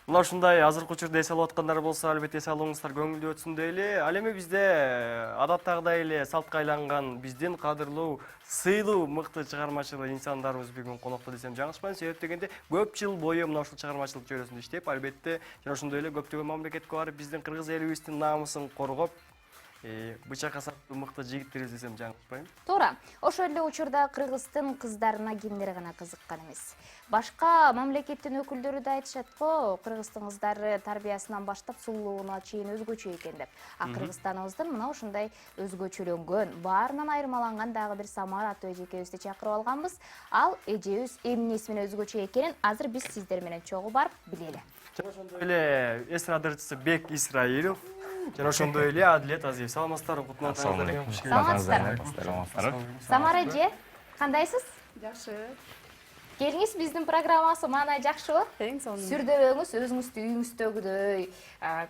Мына ушундай азыркы учурда эс алып аткандар болсо, албетте эс алууңуздар көңүлдүү өтсүн дейли. Ал эми бизде адаттагыдай эле салтка айланган биздин кадырлуу, сыйлуу, мыкты чыгармачыл инсандарыбыз бүгүн конокто десем жаңылышпайм. Себеп дегенде көп жыл бою мына ушул чыгармачылык чөйрөсүндө иштеп, албетте жана ошондой эле көптөгөн мамлекетке барып биздин кыргыз элибиздин намысын коргоп, бычак асаттуу мыкты жигиттерибиз десем жаңылышпайм. Туура. Ошол эле учурда кыргыздын кыздарына кимдер гана кызыккан эмес. Башка мамлекеттин өкүлдөрү да айтышат го, кыргыздын кыздары тарбиясынан баштап сулуулугуна чейин өзгөчө экен деп. А Кыргызстаныбыздын мына ушундай өзгөчөлөнгөн, баарынан айырмаланган дагы бир Самара аттуу эжекебизди чакырып алганбыз. Ал эжебиз эмнеси менен өзгөчө экенин азыр биз сиздер менен чогуу барып билели. Жана ошондой эле эстрадачысы Бек Исраилов, жана ошондой эле Адилет Азиев. Саламатсыздарбы, кутлуу Саламатсыздарбы. Саламатсыздарбы. Самара эже, кандайсыз? Жакшы. Келиңиз, биздин программасы маанай жакшыбы? Эң сонун. Сүрдөбөңүз өзүңүздү үйүңүздөгүдөй.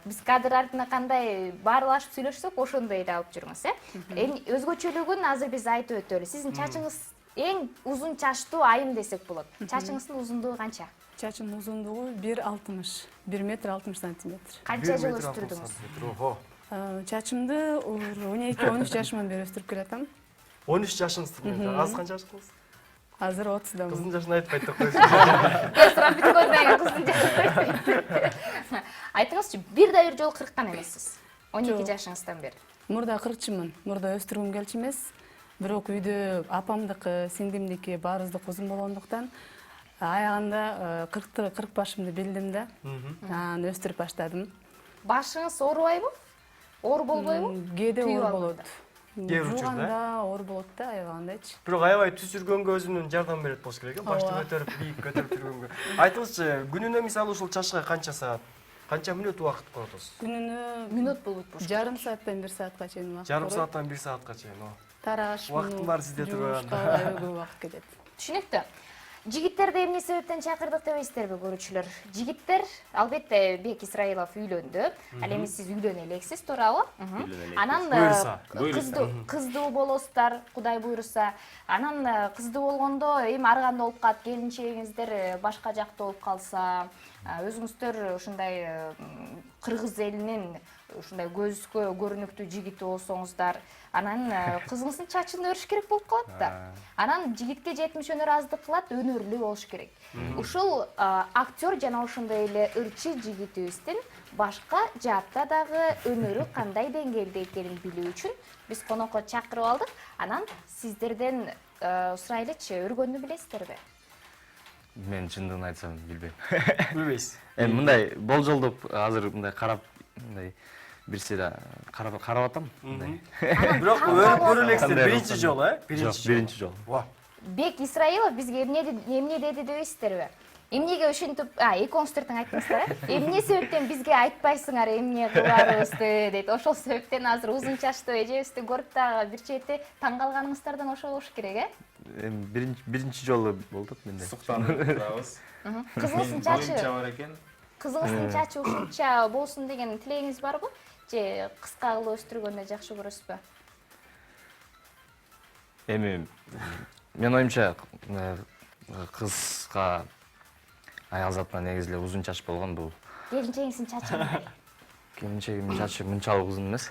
Биз кадр артына кандай баарлашып сүйлөшсөк, ошондой эле алып жүрүңүз, Эми өзгөчөлүгүн азыр биз айтып өтөлү. Сиздин чачыңыз эң узун чачтуу айым десек болот. Чачыңыздын узундугу канча? Чачым узундугу 1,60, 1 метр 60 сантиметр. Канча жыл өстүрдүңүз? Чачымды 12-13 жашымдан бери өстүрүп келатам. 13 жашыңызды. Азыр канча жашыңыз? Азыр 30дамын. Кыздын жашын айтпайт деп койсуң. Сурап бүткөндөн кийин кыздын жашын айтпайт. Айтыңызчы, бир да бир жолу кырыккан эмессиз. 12 жашыңыздан бери. Мурда кыркчымын. Мурда өстүргүм келчү эмес. Бирок үйдө апамдыкы, сиңдимдики баарыбыздык узун болгондуктан аягында 40 башымды билдим да. Анан өстүрүп баштадым. Башыңыз оорубайбы? Оор болбойбу? Кээде оор болот. Кээ учурда Жууганда оор болот да, аябагандайчы. Бирок аябай түз жүргөнгө өзүнүн жардам берет болуш керек, башты көтөрүп, бийик көтөрүп жүргөнгө. Айтыңызчы, күнүнө мисалы ушул чачка канча саат, канча мүнөт убакыт коротосуз? Күнүнө Мүнөт болот болуш. жарым сааттан 1 саатка чейин убакыт. Жарым сааттан 1 саатка чейин. Тараш, Убакыттын баары сизде турган. Көп убакыт кетет. Түшүнүктүү. Жигиттерди эмне себептен чакырдык дебейсиздерби, көрүүчүлөр? Жигиттер, албетте, Бек Исраилов үйлөндү. Ал эми сиз үйлөнө элексиз, туурабы? Анан кыздуу болосуздар, Кудай буйруса. Анан кыздуу болгондо эми ары кандай болуп калат, келинчегиңиздер башка жакта болуп калса, өзүңүздөр ушундай кыргыз элинин ушундай көзгө көрүнүктүү жигити болсоңуздар, анан кызыңыздын чачын өрүш керек болуп калат да. Анан жигитке жетимиш өнөр аздык кылат, өнөрлүү болуш керек. Ушул актер жана ошондой эле ырчы жигитибиздин башка жаатта дагы өнөрү кандай деңгээлде экенин билүү үчүн биз конокко чакырып алдык. Анан сиздерден сурайлычы, өргөнү билесиздерби? Мен чындыгын айтсам билбейм. Билбейсиз. Эми мындай болжолдоп азыр мындай карап, мындай бир сыйра карап атам. Бирок өрүп көрө элексиздер биринчи жолу, Биринчи жолу. Бек Исраилов бизге эмне деди дебейсиздерби? Эмнеге ушинтип, экөөңүздөр тең айттыңыздар, эмне себептен бизге айтпайсыңар эмне кыларыбызды дейт. Ошол себептен азыр узун чачтуу эжебизди көрүп дагы бир чети таң калганыңыздардан ошол болуш керек, Эми биринчи жолу болду менде. Суктанып турабыз. Кызыңыздын чачы, бар экен. кызыңыздын чачы ушунча болсун деген тилегиңиз барбы? Же кыска кылып өстүргөндө жакшы көрөсүзбү? Эми мен оюмча кызга аял затына негизи эле узун чач болгон бул. Келинчегиңиздин чачы кандай? Келинчегимдин чачы мынчалык узун эмес.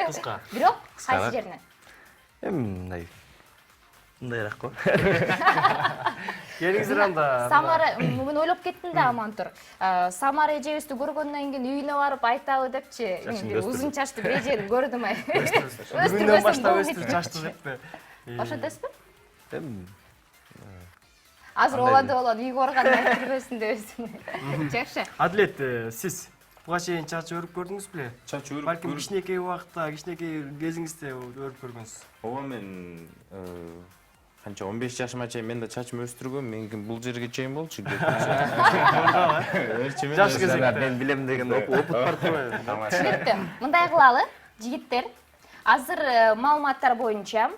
Кыска. Бирок кайсы жеринен? Эми мындайраак го. Келиңиздер анда. Самара, мен ойлоп кеттим да аман тур. Самара эжебизди көргөндөн кийин үйүнө барып айтабы депчи. Узун чачты бир эжени көрдүм ай. Бүгүндөн баштап өстүр чачты деппи. Ошентесизби? Эми Азыр олоду үйгө барганда айтып жүрбөсүн дебесиң. Жакшы. Адилет, сиз буга чейин чач өрүп көрдүңүз беле? Чач өрүп Балким кичинекей убакытта, кичинекей кезиңизде өрүп көргөнсүз. Ооба, мен канча 15 жашыма чейин мен да чачымды өстүргөм. Меники бул жерге чейин болчу. Жаш кезекте. мен билем деген опыт бар турбайбы? Түшүнүктүү. Мындай кылалы, жигиттер. Азыр маалыматтар боюнча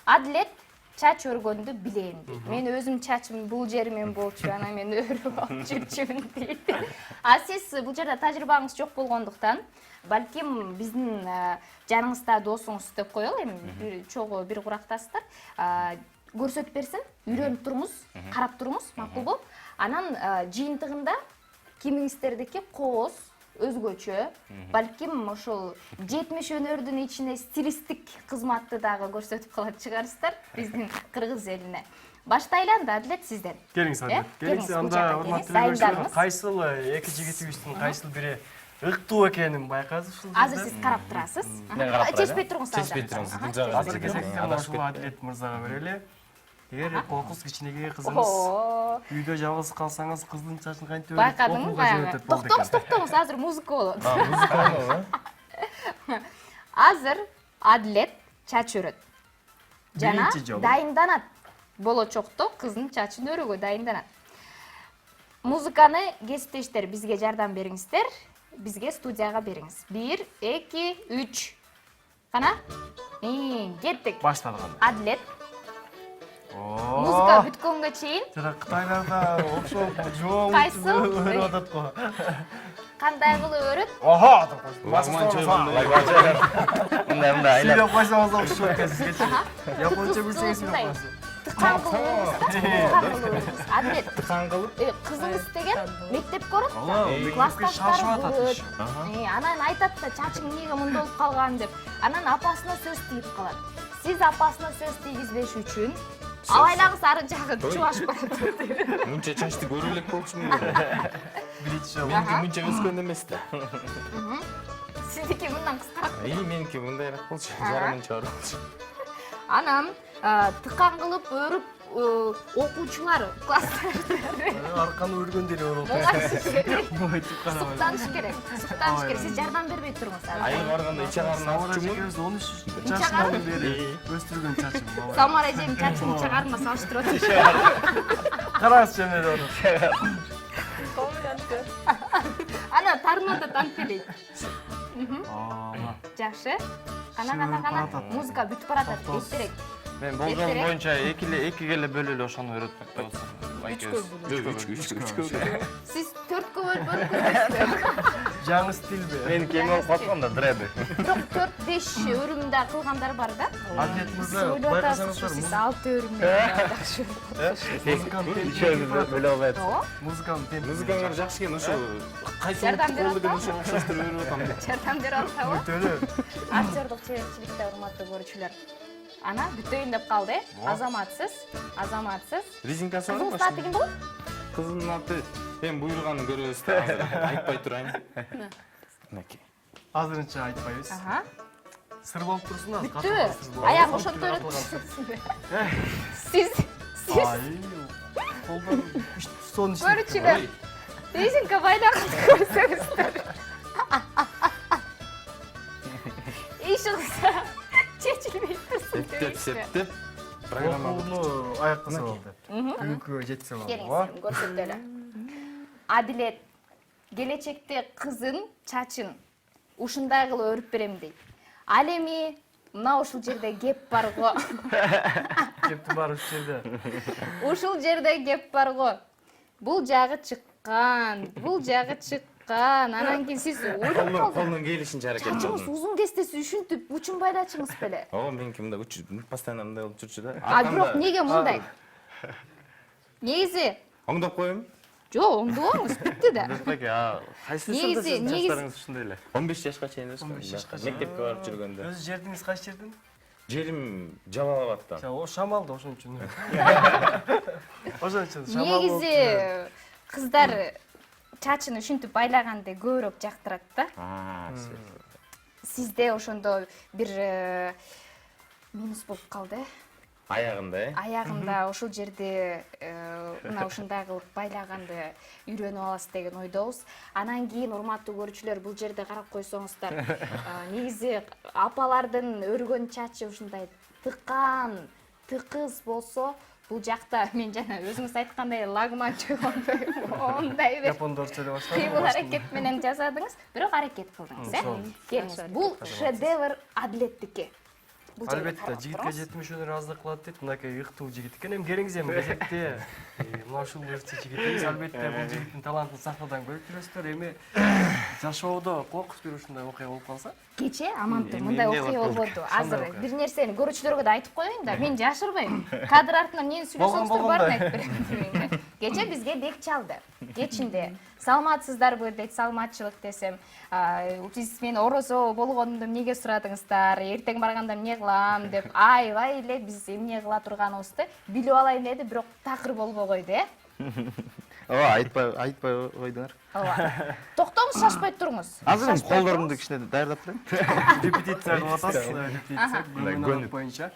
Адилет чач өргөндү билем дейт. Мен өзүм чачым бул жеримен болчу, анан мен өрүп алып жүрчүмүн дейт. А сиз бул жерде тажрыйбаңыз жок болгондуктан, балким биздин жаныңызда досуңуз деп коелу, эми чогуу бир курактасыздар. Көрсөтүп берсин, үйрөнүп туруңуз, карап туруңуз, макулбу? Анан жыйынтыгында кимиңиздердики кооз өзгөчө. Балким ошол 70 өнөрдүн ичине стилистик кызматты дагы көрсөтүп калат чыгарсыздар биздин кыргыз элине. Баштайлы анда Адилет сизден. Келиңиз Адилет. Келиңиз анда урматтуу көрүүчүлөр, кайсыл эки жигитибиздин кайсыл бири ыктуу экенин байкадыңыз ушул жерде. Азыр сиз карап турасыз. Мен карап Чечпей туруңуз. Чечпей туруңуз. Бул жагы Азыр кезекте ушул Адилет мырзага берели. Эгер кокус кичинекей кызыңыз үйдө жалгыз калсаңыз, кыздын чачын кантип өрүп Байкадыңбы баягы? Токтоңуз, азыр музыка болот. Азыр Адилет чач өрөт. Жана дайынданат. Болочокто кыздын чачын өрүүгө дайынданат. Музыканы кесиптештер бизге жардам бериңиздер. Бизге студияга бериңиз. 1, 2, 3. Кана? Кеттик. Баштадык анда. Адилет. Музыка бүткөнгө чейин жана Кытайларда окшоп жооп Кайсыл? өрүп атат го. кандай кылып өрөт? Ага, мындай айлап Сүйлөп койсоңуз окшоп экенсиз. Японча билсеңиз сүйлөп койсоңуз. Тыкан кылып өрөсүз. Адилет. Тыкан кылып? Кызыңыз деген мектепке барат да. Мектепке шашып атат. Анан айтат да чачың эмнеге мындай болуп калган деп. Анан апасына сөз тийип калат. Сиз апасына сөз тийгизбеш үчүн алайлагы сары жагы чубашып барат. Мынча чачты көрө элек болчумун. Биринчи Меники мынча өскөн эмес да. Сиздики мындан кыскараак. Меники мындайраак болчу. Жарымынча болчу. Анан тыкан кылып өрүп окуучулар класстарда арканы өргөндөрү болот. суктаныш керек. Суктаныш керек. Сиз жардам бербей туруңуз азыр. Айыл барганда иче карын алчумун. 13 жашынан бери өстүргөн чачым. Самара эженин чачын чыгарма салыштырып атат. Караңызчы эмне деп атат. Ана тармада танпелейт. Жакшы. Кана. Музыка бүтүп баратат. Эртерээк. мен болжол боюнча эки келе бөлөлү ошону өрөттүк деп атсам. Үчкө. Сиз 4кө бөлүп өрүңүз. Жаңы стилби? Мен кем болуп калган да дреди. Бирок 4-5 өрүмдө кылгандар бар да. Адилет мырза, Байкасаңыздар, байкасаңыздар, сиз 6 өрүмдө жакшы. музыканын темпи. Музыкаңар жакшы экен, ошо кайсы Жардам берип колдугун атпабы? ошо окшоштуруп өрүп атам деп. Жардам берип атабы? Өтөлү. Актёрдук чеберчиликте урматтуу көрүүчүлөр. Ана бүтөйүн деп калды. Азаматсыз. Резинкасы Кызыңыздын барбы? аты ким болот? Кыздын аты мен буйруганын көрөбүз да. Айтпай турайын. Мынакей. Азырынча айтпайбыз. Сыр болуп турсун азыр. Бүттү. Аяк ошонтип өрөт. Сиз колдон сонун иштеп. көрүүчүлөр. Резинка байлаган көрсөңүздөр. Иш кылса чечилбей турсун. Септеп. Программа Окууну аяктаса болду. Күнгө жетсе болду. Келиңиз, көрсөтөлү. Адилет келечекте кызын чачын ушундай кылып өрүп берем дейт. Ал эми мына ушул жерде кеп бар го. Кепти бар ушул жерде. Ушул жерде кеп бар го. Бул жагы чыккан. Анан кийин сиз ойлоп калдыңыз. колдун келишинче аракет Чачыңыз кылдым. узун кестеси үшүнтүп, учун байлачыңыз беле. Меники мындай постоянно мындай болуп жүрчү да. Бирок неге мындай? Негизи Оңдоп коеюн. жок, оңдобоңуз, бүтү да. Кайсы Негизи- сиздин жаштарыңыз ушундай эле? 15 жашка чейин өскөн. Мектепке барып жүргөндө. Өзү жердиңиз кайсы жерден? Жерим Жалалабадтан. О, шамалды ошон үчүн. Ошон үчүн шамал. Негизи кыздар чачын ушинтип байлаганды көбүрөөк жактырат да. Сизде ошондо бир минус болуп калды. Аягында ошол жерде мына ушундай кылып байлаганды үйрөнүп аласыз деген ойдобуз. Анан кийин урматтуу көрүүчүлөр, бул жерде карап койсоңуздар, негизи апалардын өргөн чачы ушундай тыкан, тыкыз болсо, бул жакта мен жана өзүңүз айткандай лагман ондай бир Япондорча деп баштадым. кыймыл аракет менен жасадыңыз, бирок аракет кылдыңыз, Келиңиз. Бул шедевр Адилеттики. Бул жерге Албетте, карап жигитке турабыз. 70 ыраазылык кылат дейт. Мынакей ыктуу жигит экен. Эми келиңиз эми кезекте мына ушул ырчы жигитибиз. Албетте бул жигиттин талантын сахнадан көрүп жүрөсүздөр. Эми жашоодо коркуп бир ушундай окуя болуп калса, Кече аманту Эми мындай эмне окуя болду? болбоду. Кандай Азыр окуя? бир нерсени көрүүчүлөргө да айтып коеюн да. Мен жашырбайм. Кадр артынан эмнени сүйлөсөңүздөр баарын айтып берем. Кече бизге дек чалды. Кечинде саламатсыздарбы дейт, саламатчылык десем, сиз мени орозо болгонумду эмнеге сурадыңыздар, эртең барганда эмне кылам деп аябай эле биз эмне кыла турганыбызды билип алайын деди, бирок такыр болбой койду, Ооба, айтпай койдуңар. Ооба. Токтоңуз, шашпай туруңуз. Азыр Шашпай колдорумду туруңуз. кичине даярдап турайын. репетиция кылып атасыз. Репетиция күнүнөн боюнча.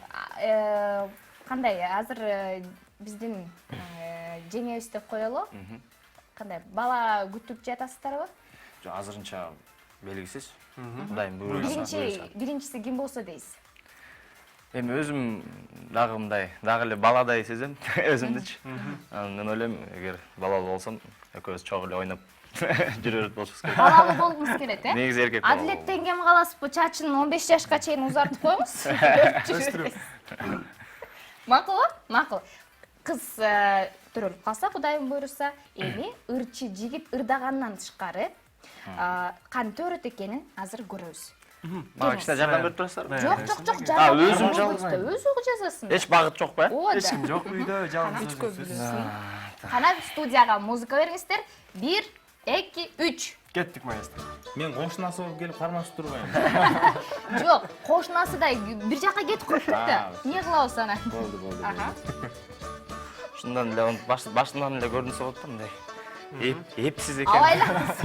Кандай азыр биздин жеңебиз деп коелу. Кандай бала күтүп жатасыздарбы? Жок, азырынча белгисиз. Кудайым буйруса. Биринчиси ким болсо дейсиз? Эми өзүм дагы мындай, дагы эле баладай сезем өзүмдүчү. Мен ойлойм, эгер балалуу болсом, экөөбүз чогуу эле ойноп жүрөр болушубуз керек. Балалуу болгуңуз келет, Негизи эркек бала. Адилеттен кем каласызбы? Чачын 15 жашка чейин узартып коюңуз. Макулбу? Макул. Кыз төрөлүп калса, Кудайым буйруса, эми ырчы жигит ырдагандан тышкары кантип өрөт экенин азыр көрөбүз. Мага кичине жардам берип турасыздарбы? Жок, өзүм жардам. Өзү жазасың. Эч багыт жок ба? Ооба. Эч ким жок үйдө, жалгыз өзүңүз. Кана студияга музыка бериңиздер. 1, 2, 3. Кеттик маэстро. Мен кошунасы болуп келип кармашып турбайм. Жок, кошунасыдай бир жака кетип коюптук да. Эмне кылабыз ана? Болду. Шундан эле башынан эле көрүнсө болот да мындай. Эпсиз экен. Абайлаңыз.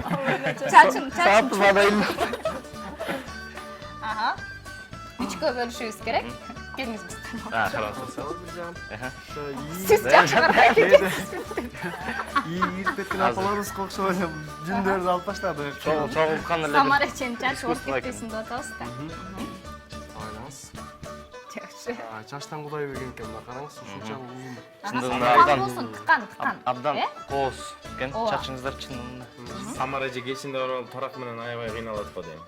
Чачын. Саатыбадайын. Үчкө бөлүшүбүз керек. Келиңиз биз. Карап турсак. Сиз жакшыраак экенсиз. Ийип кеткен апаларыбыз окшоп эле жүндөрүбүздү алып таштады. Чогулткан эле. Самара чен чач ооруп кетпесин деп атабыз да. Байлаңыз. Жакшы. Чачтан Кудай берген экен, мына караңыз, ушунчалык узун. Чындыгында Тыккан болсун, тыккан. абдан кооз экен Ооба. чачыңыздар чындыгында. Самара эже кечинде барып тарак менен аябай кыйналат го дейм.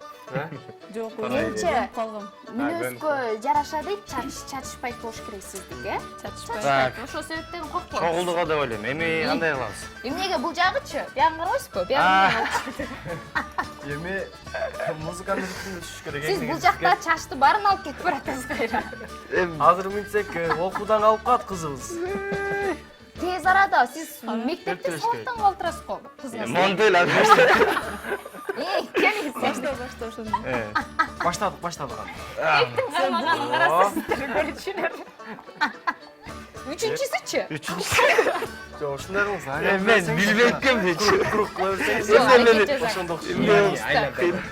Жок, Менимче калгам. мүнөзгө жараша дейт, чачышпайт болуш керек сиздики, Чачышпайт. Ошол себептен коркпоңуз. Чогулдуго деп ойлойм. Эми кандай кылабыз? Эмнеге бул жагычы? Бягын карабайсызбы? Бягын. Эми музыканын ритмине түшүш керек. Сиз бул жакта чачты баарын алып кетип баратасыз кайра. Азыр минтсек окуудан калып калат кызыбыз. Тез арада сиз мектепте Өтүрүш сабактан калтырасыз го кызыңыз. Монтель азыр. Келиңиз. Башта ошондой. Баштадык. Эптин кармаганын карасыздар көрүүчүлөр. Үчүнчүсүчү? Жок, ушундай кылыңыз. Мен билбей эткем дечи. Курук кыла берсеңиз. Ошондо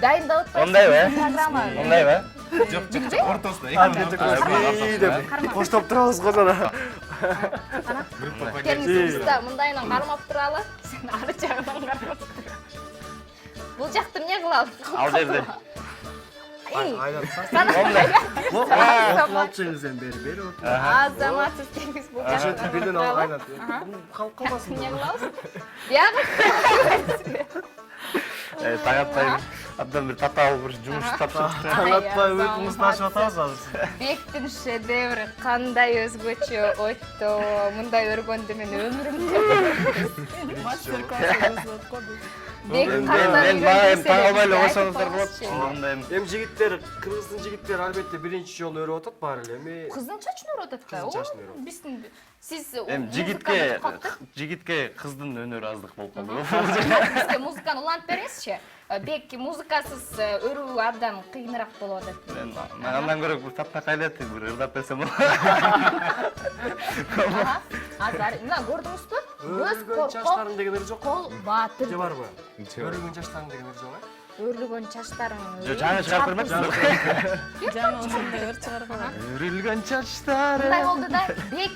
дайындап атпайсызбы? Ондайбы? Программа. Ондайбы? Жок, ортосунда. деп коштоп турабыз го жана. Келиңиз бизда мындайынан кармап туралы. Сен ары жагынан кармап тур. Бул жакты эмне кылалы? Ал жерде. Алып чыгыңыз бери. Азаматсыз келиңиз бул жакты. Бирден айнат. Калып калбасын. Эмне кылабыз? Бягы. Таң атпай абдан бир татаал бир жумуш тапшырып. Таң атпай уйкуңузду ачып атабыз азыр. Бектин шедеври кандай өзгөчө өттү. Мындай өргөндү мен өмүрүмдө. Мастер-класс өткөрдүк. Бек Мен таң албай эле койсоңуздар болот. Эми жигиттер, кыргыздын жигиттери албетте биринчи жолу өрүп атат баары эле. Эми Кыздын чачын өрүп атат да. Кыздын чачын өрүп. Биздин сиз Эми жигитке кыздын өнөрү аздык болуп калды. бизге музыканы улантып бериңизчи. Бек музыкасыз өрүү абдан кыйыныраак болуп атат. Мен андан көрө бир тапкак айлатып бир ырдап берсем болот. Азар, мына көрдүңүзбү? өргөн чачтарым деген ыр жок. Кол баатыр. Же барбы? Өргөн чачтарым деген ыр жок, Өрлөгөн чачтарың. Жо жаңы чыгарып бермексиз? Жаңы ошондой ыр чыгарып алам. Өрүлгөн чачтары. Мындай болду да, Бек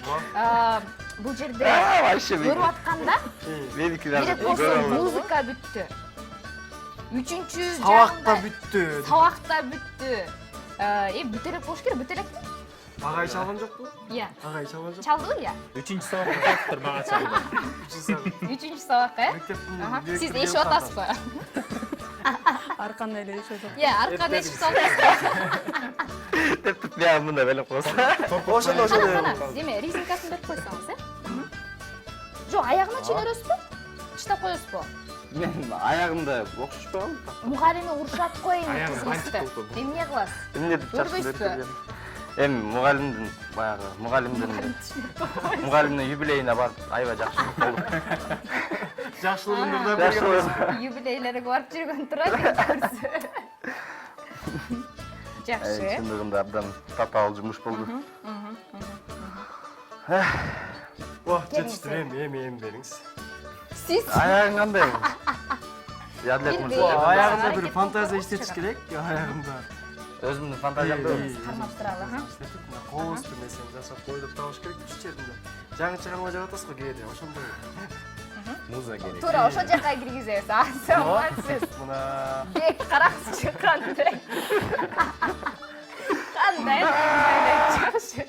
бул жерде Вообще көрүп атканда меники керек болсо музыка бүттү. Үчүнчү Сабакта бүттү. Сабакта бүттү. Бүт элек болуш керек, бүт элек. Агай чалган жокпу? Иә. Агай чалган жок. Чалдыбы, иә? 3-сабакка калыптыр мага чалды. Үчүнчү сабак, Мектептин Сиз эшип атасызбы? Аркандай эле иши өтөт. арканы ишик салып Деп мен мында белеп коесуң. Ошондо деме резинкасын берип койсоңуз, Жок, аягына чейин өрөсүзбү? Чыштап коесузбу? Мен аягымда окшошпойбу. Мугалими урушат го эми кызыңызды. Эмне кыласыз? Эмне деп Көрбөйсүзбү? Эми мугалимдин баягы мугалимдин юбилейине барып аябай жакшы болду. жакшылыгыңды Жакшы. Юбилейлерге барып жүргөн турат. Жакшы. Чындыгында абдан татаал жумуш болду. жетиштир эми бериңиз. Сиз Аягың кандай? Ядлет мырза. Аягында бир фантазия иштетиш керек, аягында. Өзүмдүн фантазиямда. кармаштыралы, Коос бир нерсени жасап коюп табыш керек үч жеринде. Жаңы чыгарма жаратасыз го кээде, ошондой. Муза керек. туура ошол жака киргизебиз. Азаматсыз. Мына Бек каракчы кандай. Кандай жакшы.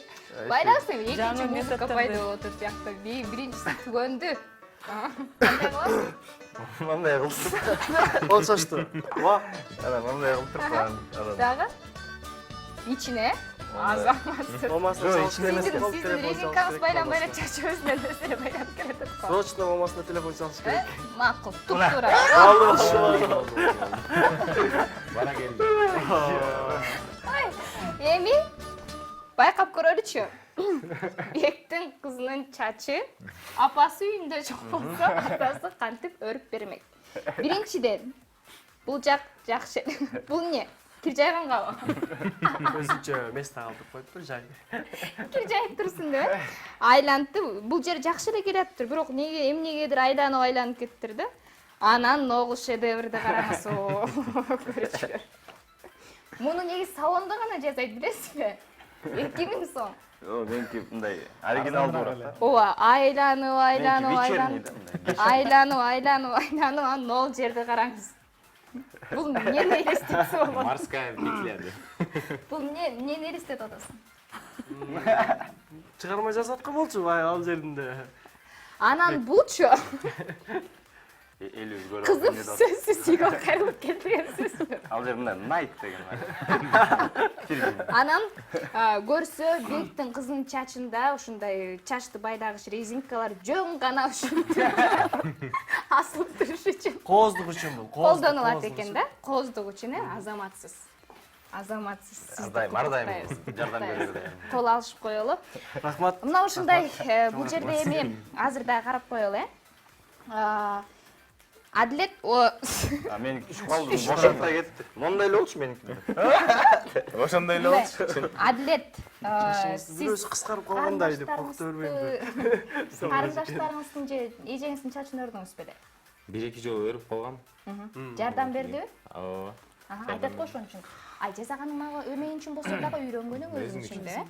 Байланысты экинчи музыка пайда болуп отур сыяктуу. Биринчиси түгөндү. Кандай кыласыз? Мындай кылып. болсошту. Ва, Мындай кылып туруп. Дагы? Ичине? Азаматсыз. мамасына Сиздин резинкаңыз байланбай эле чачыбыздан нерселер байланып келатат го. срочно мамасына телефон чалыш керек. Макул, туп-туура. Бара келди. Эми байкап көрөлүчү. Бектин кызынын чачы апасы үйүндө жок болсо, атасы кантип өрүп бермек. Биринчиден, бул жак жакшы. Бул эмне? Кир жайгангабы? Өзүнчө место калтырып коюптур жай. Кир жайып турсун деп. Айланты, бул жер жакшы эле келаптыр, бирок эмнегедир айланып кеттир да. Анан ногул шедеврди караңыз. Көрүчүлөр. Муну негизи салондо гана жасайт, билесизби? 2000 сом. Меники мындай оригиналдуу бурак. Ооба, айланып, анан ногул жерди караңыз. Бул эмнени элестетсе болот? Морская петля. Бул эмнени элестетип атасың? Чыгарма жасаткан болчу ал жеринде. Анан булчу Элүүз көрүп. кызым сөзсүз үйгө кайрылып келди деген сөзбү? Ал жер мындай найт деген бар. Анан көрсө Бектин кызынын чачында ушундай чачты байлагыч резинкалар жөн гана ушинтип асылып туруш үчүн Кооздук үчүн бул. колдонулат экен да. Кооздук үчүн азаматсыз. Мардайм. Жардам берели. Кол алышып коелу. Рахмат. Мына ушундай бул жерде эми азыр да карап коелу, Адлет Меники түшүп калды. Бошоп кетти. Мондай эле болчу меники. Ошондой эле болчу. Адлет Сиз кыскарып калгандай деп коркута бербейм. карындаштарыңыздын же эжеңиздин чачын өрдүңүз беле? Бир-эки жолу өрүп койгом. Жардам бердиби? Ооба. Айтат го ошон үчүн. Жасаганың мага өмөйүн үчүн болсо дагы үйрөнгөнүң өзүң үчүн да.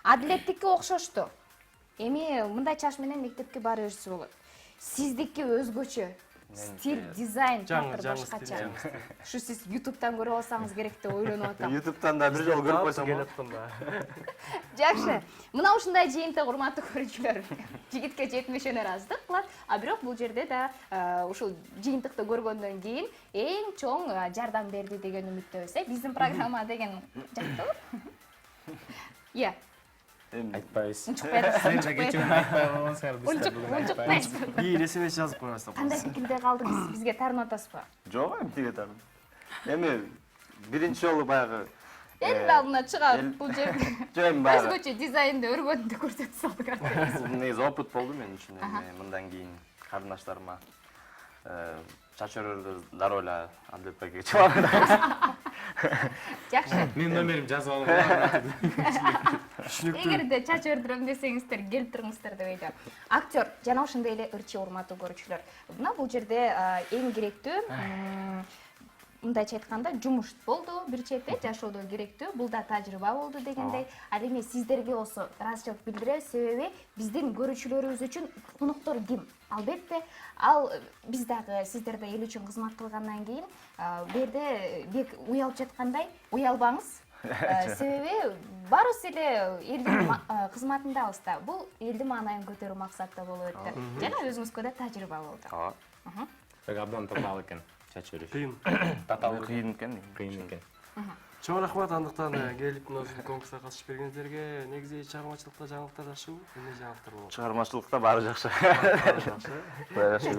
Адлеттикке окшошту. Эми мындай чач менен мектепке бара берсе болот. Сиздики өзгөчө. Стиль, дизайн тартыр башкача. Ушу сиз YouTube'дан көрүп алсаңыз керек деп ойлонуп атам. YouTube'дан да бир жолу көрүп койсом болот. Жакшы. Мына ушундай жыйынтык урматтуу көрүүчүлөр. Жигитке жетмешен ыраазычылык кылат. Бирок бул жерде да ушул жыйынтыкты көргөндөн кийин эң чоң жардам берди деген үмүттөбүз. Биздин программа деген жактабы? Иә. Айтпайбыз. Унчукпайсыз. Бир эсемес жазып коебуз. Кандай пикирде калдыңыз? Бизге таарынып атасызбы? Жок, эмтиге тарын. Эми биринчи жолу баягы Эл алдына чыгып бул жерде жөн баягы өзгөчө дизайнды өргөндү көрсөтүп салдык. негизи опыт болду мен үчүн. Мындан кийин карындаштарыма чач өрөрдү дароо эле Адлет байкеге чыгып. Жакшы. Менин номерим жазып алып. Эгерде чач өрдүрөм десеңиздер, келип туруңуздар деп ойлойм. Актер жана ошондой эле ырчы урматтуу көрүүчүлөр. Мына бул жерде эң керектүү мындайча айтканда жумуш болду, бир четте жашоодо керектүү, бул да тажрыйба болду дегендей. Ал эми сиздерге болсо ыраазычылык билдиребиз, себеби биздин көрүүчүлөрүбүз үчүн конуктор ким? Албетте, ал биз дагы сиздерде эл үчүн кызмат кылгандан кийин бу жерде бек уялып жаткандай, уялбаңыз. Себеби барыбыз эле элдин кызматындабыз да. Бул элдин маанайын көтөрүү максатта болуп өттү. Жана өзүңүзгө да тажрыйба болду. Так абдан татаал экен. чачып бериш. Кыйын. Кыйын экен. Кыйын экен. Чоң рахмат, андыктан келип мына ушул конкурска катышып бергениңиздерге. Негизи чыгармачылыкта жаңылыктар жакшыбы? Эмне жаңылыктар болот? Чыгармачылыкта баары жакшы.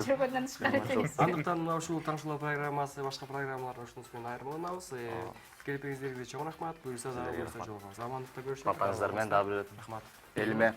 Жүргөндөн тышкары экенсиз. Андыктан мына ушул таңшылоо программасы, башка программалар ушунус менен айырмаланабыз. Келипиңиздерге чоң рахмат. Буюрса дагы жолугабыз. Амандыкта көрүшөбүз. Батаңыздар менен дагы бир Рахмат. элиме